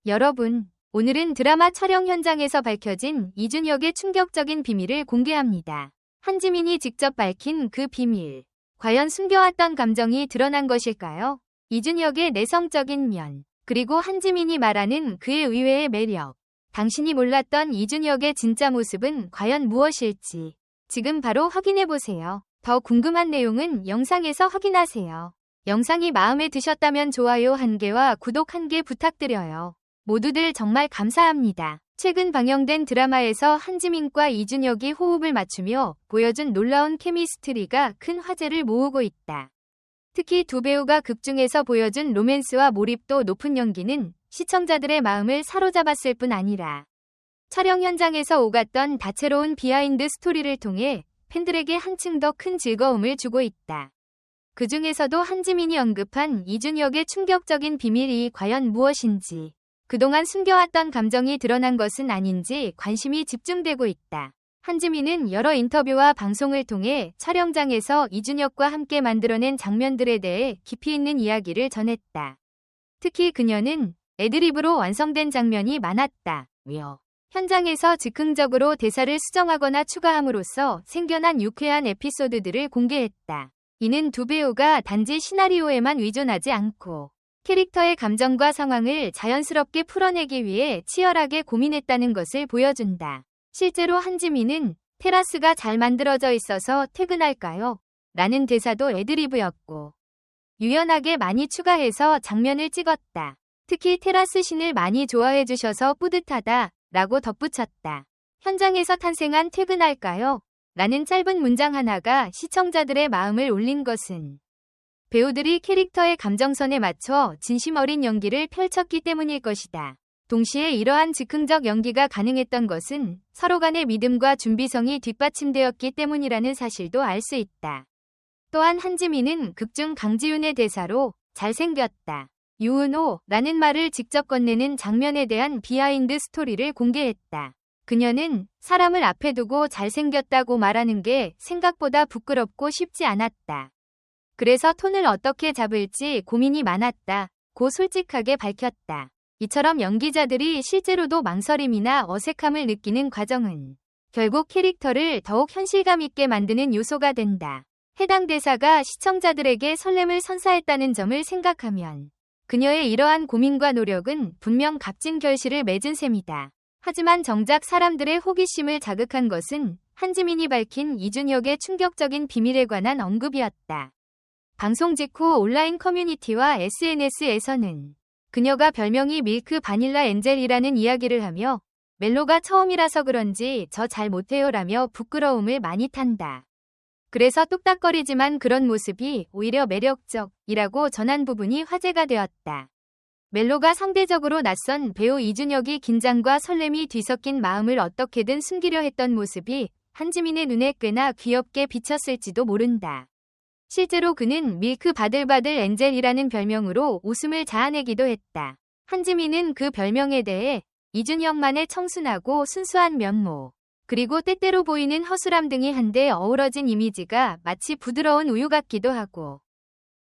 여러분, 오늘은 드라마 촬영 현장에서 밝혀진 이준혁의 충격적인 비밀을 공개합니다. 한지민이 직접 밝힌 그 비밀. 과연 숨겨왔던 감정이 드러난 것일까요? 이준혁의 내성적인 면, 그리고 한지민이 말하는 그의 의외의 매력. 당신이 몰랐던 이준혁의 진짜 모습은 과연 무엇일지 지금 바로 확인해보세요. 더 궁금한 내용은 영상에서 확인하세요. 영상이 마음에 드셨다면 좋아요 1개와 구독 1개 부탁드려요. 모두들 정말 감사합니다. 최근 방영된 드라마에서 한지민과 이준혁이 호흡을 맞추며 보여준 놀라운 케미스트리가 큰 화제를 모으고 있다. 특히 두 배우가 극중에서 보여준 로맨스와 몰입도 높은 연기는 시청자들의 마음을 사로잡았을 뿐 아니라 촬영 현장에서 오갔던 다채로운 비하인드 스토리를 통해 팬들에게 한층 더 큰 즐거움을 주고 있다. 그 중에서도 한지민이 언급한 이준혁의 충격적인 비밀이 과연 무엇인지, 그동안 숨겨왔던 감정이 드러난 것은 아닌지 관심이 집중되고 있다. 한지민은 여러 인터뷰와 방송을 통해 촬영장에서 이준혁과 함께 만들어낸 장면들에 대해 깊이 있는 이야기를 전했다. 특히 그녀는 애드립으로 완성된 장면이 많았다며 현장에서 즉흥적으로 대사를 수정하거나 추가함으로써 생겨난 유쾌한 에피소드들을 공개했다. 이는 두 배우가 단지 시나리오에만 의존하지 않고 캐릭터의 감정과 상황을 자연스럽게 풀어내기 위해 치열하게 고민했다는 것을 보여준다. 실제로 한지민은 테라스가 잘 만들어져 있어서 퇴근할까요? 라는 대사도 애드리브였고 유연하게 많이 추가해서 장면을 찍었다. 특히 테라스 씬을 많이 좋아해 주셔서 뿌듯하다 라고 덧붙였다. 현장에서 탄생한 퇴근할까요? 라는 짧은 문장 하나가 시청자들의 마음을 울린 것은 배우들이 캐릭터의 감정선에 맞춰 진심 어린 연기를 펼쳤기 때문일 것이다. 동시에 이러한 즉흥적 연기가 가능했던 것은 서로 간의 믿음과 준비성이 뒷받침되었기 때문이라는 사실도 알 수 있다. 또한 한지민은 극중 강지윤의 대사로 잘생겼다. 유은호라는 말을 직접 건네는 장면에 대한 비하인드 스토리를 공개했다. 그녀는 사람을 앞에 두고 잘생겼다고 말하는 게 생각보다 부끄럽고 쉽지 않았다. 그래서 톤을 어떻게 잡을지 고민이 많았다고 솔직하게 밝혔다. 이처럼 연기자들이 실제로도 망설임이나 어색함을 느끼는 과정은 결국 캐릭터를 더욱 현실감 있게 만드는 요소가 된다. 해당 대사가 시청자들에게 설렘을 선사했다는 점을 생각하면 그녀의 이러한 고민과 노력은 분명 값진 결실을 맺은 셈이다. 하지만 정작 사람들의 호기심을 자극한 것은 한지민이 밝힌 이준혁의 충격적인 비밀에 관한 언급이었다. 방송 직후 온라인 커뮤니티와 SNS에서는 그녀가 별명이 밀크 바닐라 엔젤이라는 이야기를 하며 멜로가 처음이라서 그런지 저 잘 못해요 라며 부끄러움을 많이 탄다. 그래서 뚝딱거리지만 그런 모습이 오히려 매력적이라고 전한 부분이 화제가 되었다. 멜로가 상대적으로 낯선 배우 이준혁이 긴장과 설렘이 뒤섞인 마음을 어떻게든 숨기려 했던 모습이 한지민의 눈에 꽤나 귀엽게 비쳤을지도 모른다. 실제로 그는 밀크 바들바들 엔젤이라는 별명으로 웃음을 자아내기도 했다. 한지민은 그 별명에 대해 이준혁만의 청순하고 순수한 면모, 그리고 때때로 보이는 허술함 등이 한데 어우러진 이미지가 마치 부드러운 우유 같기도 하고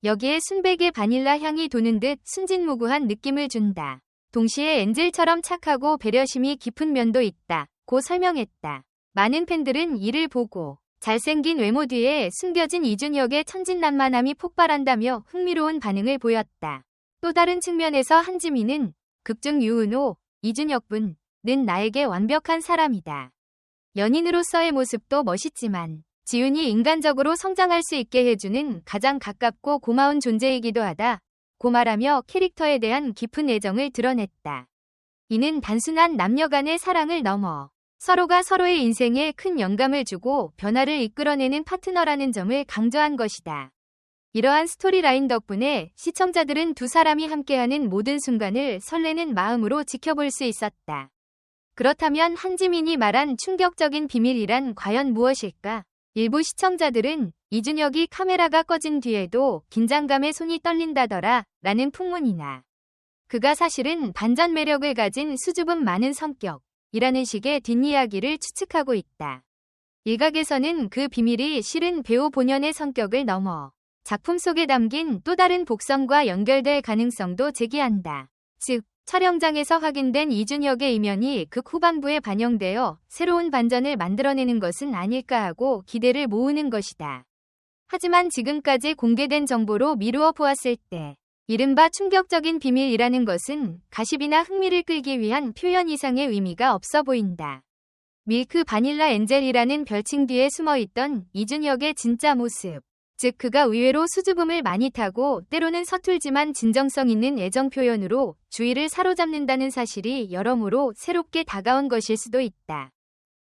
여기에 순백의 바닐라 향이 도는 듯 순진무구한 느낌을 준다. 동시에 엔젤처럼 착하고 배려심이 깊은 면도 있다고 설명했다. 많은 팬들은 이를 보고 잘생긴 외모 뒤에 숨겨진 이준혁의 천진난만함이 폭발한다며 흥미로운 반응을 보였다. 또 다른 측면에서 한지민은 극중 유은호, 이준혁분은 나에게 완벽한 사람이다. 연인으로서의 모습도 멋있지만 지윤이 인간적으로 성장할 수 있게 해주는 가장 가깝고 고마운 존재이기도 하다. 고 말하며 캐릭터에 대한 깊은 애정을 드러냈다. 이는 단순한 남녀 간의 사랑을 넘어 서로가 서로의 인생에 큰 영감을 주고 변화를 이끌어내는 파트너라는 점을 강조한 것이다. 이러한 스토리라인 덕분에 시청자들은 두 사람이 함께하는 모든 순간을 설레는 마음으로 지켜볼 수 있었다. 그렇다면 한지민이 말한 충격적인 비밀이란 과연 무엇일까? 일부 시청자들은 이준혁이 카메라가 꺼진 뒤에도 긴장감에 손이 떨린다더라 라는 풍문이나 그가 사실은 반전 매력을 가진 수줍음 많은 성격이라는 식의 뒷이야기를 추측하고 있다. 일각에서는 그 비밀이 실은 배우 본연의 성격을 넘어 작품 속에 담긴 또 다른 복선과 연결될 가능성도 제기한다. 즉, 촬영장에서 확인된 이준혁의 이면이 극 후반부에 반영되어 새로운 반전을 만들어내는 것은 아닐까 하고 기대를 모으는 것이다. 하지만 지금까지 공개된 정보로 미루어 보았을 때 이른바 충격적인 비밀이라는 것은 가십이나 흥미를 끌기 위한 표현 이상의 의미가 없어 보인다. 밀크 바닐라 엔젤이라는 별칭 뒤에 숨어있던 이준혁의 진짜 모습, 즉 그가 의외로 수줍음을 많이 타고 때로는 서툴지만 진정성 있는 애정 표현으로 주의를 사로잡는다는 사실이 여러모로 새롭게 다가온 것일 수도 있다.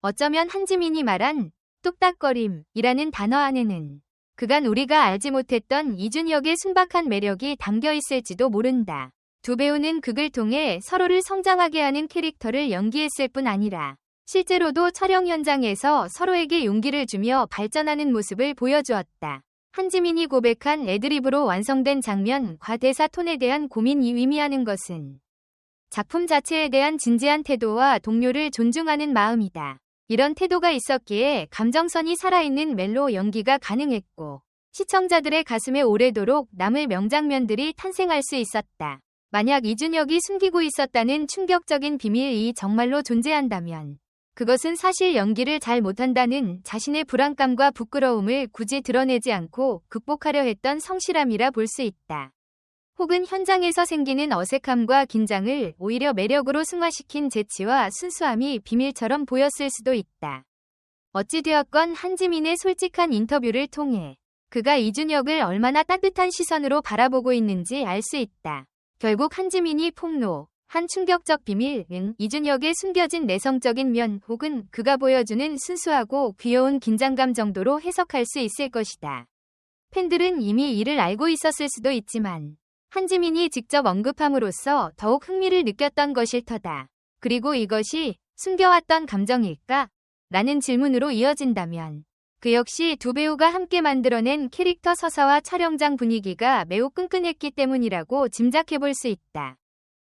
어쩌면 한지민이 말한 뚝딱거림이라는 단어 안에는 그간 우리가 알지 못했던 이준혁의 순박한 매력이 담겨 있을지도 모른다. 두 배우는 극을 통해 서로를 성장하게 하는 캐릭터를 연기했을 뿐 아니라 실제로도 촬영 현장에서 서로에게 용기를 주며 발전하는 모습을 보여주었다. 한지민이 고백한 애드리브로 완성된 장면과 대사 톤에 대한 고민이 의미하는 것은 작품 자체에 대한 진지한 태도와 동료를 존중하는 마음이다. 이런 태도가 있었기에 감정선이 살아있는 멜로 연기가 가능했고 시청자들의 가슴에 오래도록 남을 명장면들이 탄생할 수 있었다. 만약 이준혁이 숨기고 있었다는 충격적인 비밀이 정말로 존재한다면 그것은 사실 연기를 잘 못한다는 자신의 불안감과 부끄러움을 굳이 드러내지 않고 극복하려 했던 성실함이라 볼 수 있다. 혹은 현장에서 생기는 어색함과 긴장을 오히려 매력으로 승화시킨 재치와 순수함이 비밀처럼 보였을 수도 있다. 어찌되었건 한지민의 솔직한 인터뷰를 통해 그가 이준혁을 얼마나 따뜻한 시선으로 바라보고 있는지 알 수 있다. 결국 한지민이 폭로한 충격적 비밀은 이준혁의 숨겨진 내성적인 면 혹은 그가 보여주는 순수하고 귀여운 긴장감 정도로 해석할 수 있을 것이다. 팬들은 이미 이를 알고 있었을 수도 있지만 한지민이 직접 언급함으로써 더욱 흥미를 느꼈던 것일 터다. 그리고 이것이 숨겨왔던 감정일까? 라는 질문으로 이어진다면 그 역시 두 배우가 함께 만들어낸 캐릭터 서사와 촬영장 분위기가 매우 끈끈했기 때문이라고 짐작해볼 수 있다.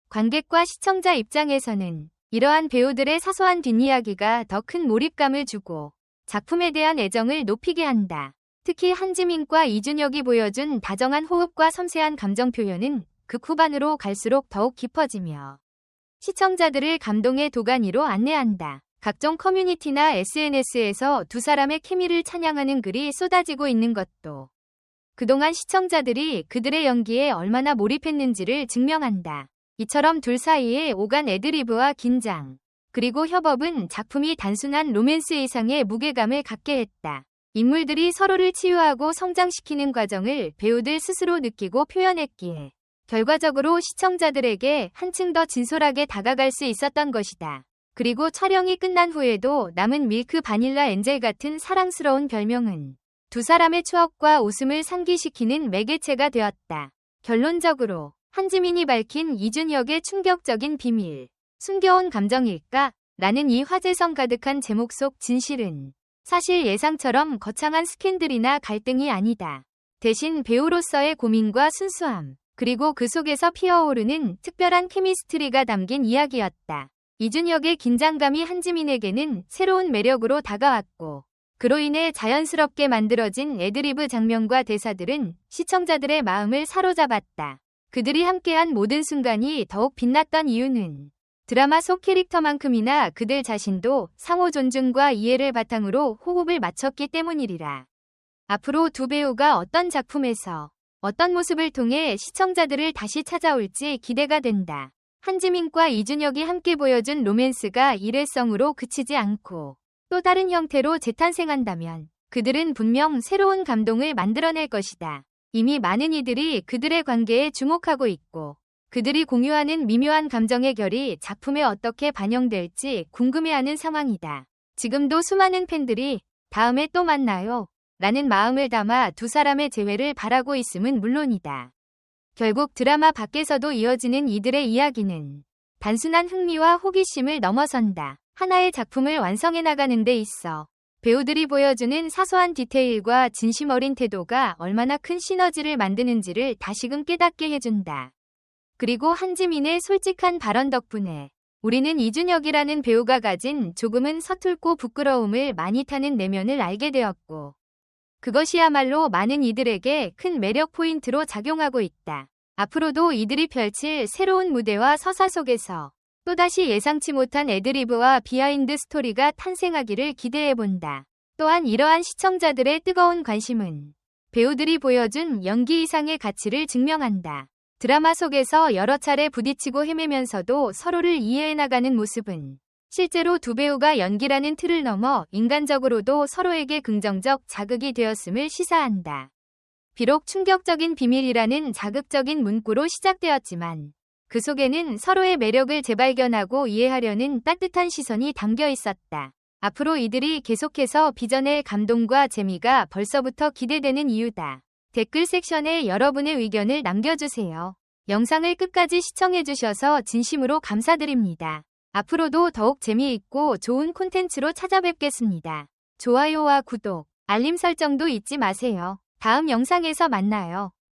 관객과 시청자 입장에서는 이러한 배우들의 사소한 뒷이야기가 더 큰 몰입감을 주고 작품에 대한 애정을 높이게 한다. 특히 한지민과 이준혁이 보여준 다정한 호흡과 섬세한 감정 표현은 극 후반으로 갈수록 더욱 깊어지며 시청자들을 감동의 도가니로 안내한다. 각종 커뮤니티나 SNS에서 두 사람의 케미를 찬양하는 글이 쏟아지고 있는 것도 그동안 시청자들이 그들의 연기에 얼마나 몰입했는지를 증명한다. 이처럼 둘 사이에 오간 애드리브와 긴장, 그리고 협업은 작품이 단순한 로맨스 이상의 무게감을 갖게 했다. 인물들이 서로를 치유하고 성장시키는 과정을 배우들 스스로 느끼고 표현했기에 결과적으로 시청자들에게 한층 더 진솔하게 다가갈 수 있었던 것이다. 그리고 촬영이 끝난 후에도 남은 밀크 바닐라 엔젤 같은 사랑스러운 별명은 두 사람의 추억과 웃음을 상기시키는 매개체가 되었다. 결론적으로 한지민이 밝힌 이준혁의 충격적인 비밀, 숨겨온 감정일까? 라는 이 화제성 가득한 제목 속 진실은 사실 예상처럼 거창한 스캔들이나 갈등이 아니다. 대신 배우로서의 고민과 순수함, 그리고 그 속에서 피어오르는 특별한 케미스트리가 담긴 이야기였다. 이준혁의 긴장감이 한지민에게는 새로운 매력으로 다가왔고 그로 인해 자연스럽게 만들어진 애드리브 장면과 대사들은 시청자들의 마음을 사로잡았다. 그들이 함께한 모든 순간이 더욱 빛났던 이유는 드라마 속 캐릭터만큼이나 그들 자신도 상호 존중과 이해를 바탕으로 호흡을 맞췄기 때문이리라. 앞으로 두 배우가 어떤 작품에서 어떤 모습을 통해 시청자들을 다시 찾아올지 기대가 된다. 한지민과 이준혁이 함께 보여준 로맨스가 일회성으로 그치지 않고 또 다른 형태로 재탄생한다면 그들은 분명 새로운 감동을 만들어낼 것이다. 이미 많은 이들이 그들의 관계에 주목하고 있고 그들이 공유하는 미묘한 감정의 결이 작품에 어떻게 반영될지 궁금해하는 상황이다. 지금도 수많은 팬들이 다음에 또 만나요 라는 마음을 담아 두 사람의 재회를 바라고 있음은 물론이다. 결국 드라마 밖에서도 이어지는 이들의 이야기는 단순한 흥미와 호기심을 넘어선다. 하나의 작품을 완성해 나가는 데 있어 배우들이 보여주는 사소한 디테일과 진심 어린 태도가 얼마나 큰 시너지를 만드는지를 다시금 깨닫게 해준다. 그리고 한지민의 솔직한 발언 덕분에 우리는 이준혁이라는 배우가 가진 조금은 서툴고 부끄러움을 많이 타는 내면을 알게 되었고 그것이야말로 많은 이들에게 큰 매력 포인트로 작용하고 있다. 앞으로도 이들이 펼칠 새로운 무대와 서사 속에서 또다시 예상치 못한 애드리브와 비하인드 스토리가 탄생하기를 기대해본다. 또한 이러한 시청자들의 뜨거운 관심은 배우들이 보여준 연기 이상의 가치를 증명한다. 드라마 속에서 여러 차례 부딪히고 헤매면서도 서로를 이해해 나가는 모습은 실제로 두 배우가 연기라는 틀을 넘어 인간적으로도 서로에게 긍정적 자극이 되었음을 시사한다. 비록 충격적인 비밀이라는 자극적인 문구로 시작되었지만 그 속에는 서로의 매력을 재발견하고 이해하려는 따뜻한 시선이 담겨 있었다. 앞으로 이들이 계속해서 빚어낼 감동과 재미가 벌써부터 기대되는 이유다. 댓글 섹션에 여러분의 의견을 남겨주세요. 영상을 끝까지 시청해주셔서 진심으로 감사드립니다. 앞으로도 더욱 재미있고 좋은 콘텐츠로 찾아뵙겠습니다. 좋아요와 구독, 알림 설정도 잊지 마세요. 다음 영상에서 만나요.